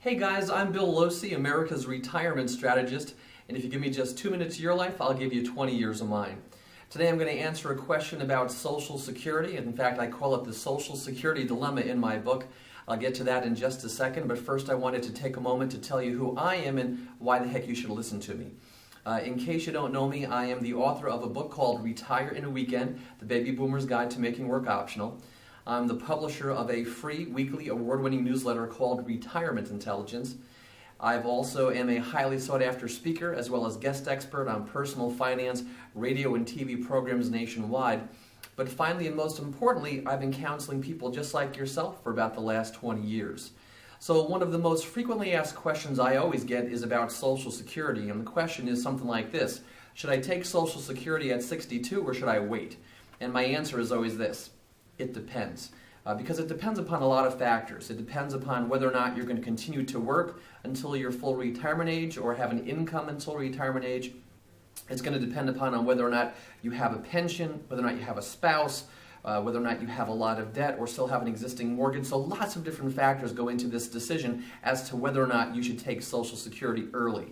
Hey guys, I'm Bill Losey, America's retirement strategist, and if you give me just 2 minutes of your life, I'll give you 20 years of mine. Today I'm going to answer a question about Social Security, and in fact I call it the Social Security dilemma in my book. I'll get to that in just a second, but first I wanted to take a moment to tell you who I am and why the heck you should listen to me. In case you don't know me, I am the author of a book called Retire in a Weekend, The Baby Boomer's Guide to Making Work Optional. I'm the publisher of a free weekly award-winning newsletter called Retirement Intelligence. I've also am a highly sought-after speaker as well as guest expert on personal finance, radio and TV programs nationwide. But finally and most importantly, I've been counseling people just like yourself for about the last 20 years. So one of the most frequently asked questions I always get is about Social Security, and the question is something like this: should I take Social Security at 62 or should I wait? And my answer is always this: it depends. Because it depends upon a lot of factors. It depends upon whether or not you're going to continue to work until your full retirement age or have an income until retirement age. It's going to depend upon whether or not you have a pension, whether or not you have a spouse, whether or not you have a lot of debt or still have an existing mortgage. So lots of different factors go into this decision as to whether or not you should take Social Security early.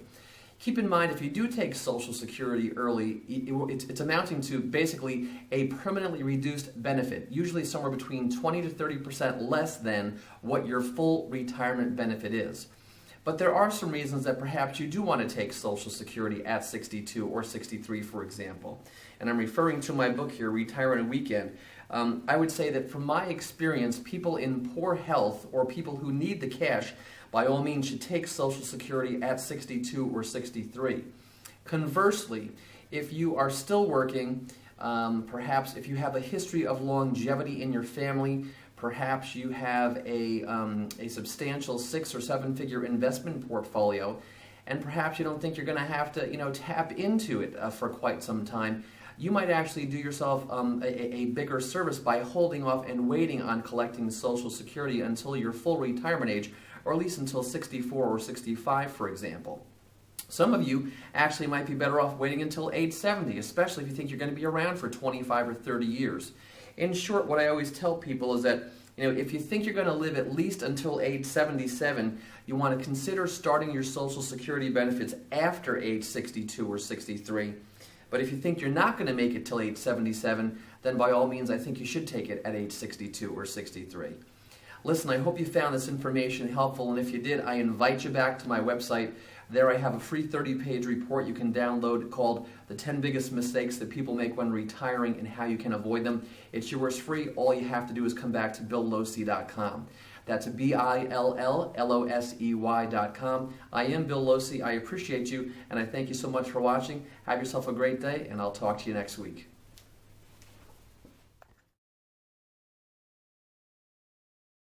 Keep in mind, if you do take Social Security early, it's amounting to basically a permanently reduced benefit, usually somewhere between 20 to 30% less than what your full retirement benefit is. But there are some reasons that perhaps you do want to take Social Security at 62 or 63, for example. And I'm referring to my book here, Retire in a Weekend. I would say that from my experience, people in poor health or people who need the cash by all means should take Social Security at 62 or 63. Conversely, if you are still working, perhaps if you have a history of longevity in your family, perhaps you have a substantial 6 or 7 figure investment portfolio, and perhaps you don't think you're going to have to tap into it for quite some time, you might actually do yourself a bigger service by holding off and waiting on collecting Social Security until your full retirement age, or at least until 64 or 65, for example. Some of you actually might be better off waiting until age 70, especially if you think you're going to be around for 25 or 30 years. In short, what I always tell people is that if you think you're going to live at least until age 77, you want to consider starting your Social Security benefits after age 62 or 63. But if you think you're not going to make it till age 77, then by all means I think you should take it at age 62 or 63. Listen, I hope you found this information helpful, and if you did, I invite you back to my website. There I have a free 30-page report you can download called The 10 Biggest Mistakes That People Make When Retiring and How You Can Avoid Them. It's yours free. All you have to do is come back to BillLosey.com. That's BillLosey.com. I am Bill Losey. I appreciate you, and I thank you so much for watching. Have yourself a great day, and I'll talk to you next week.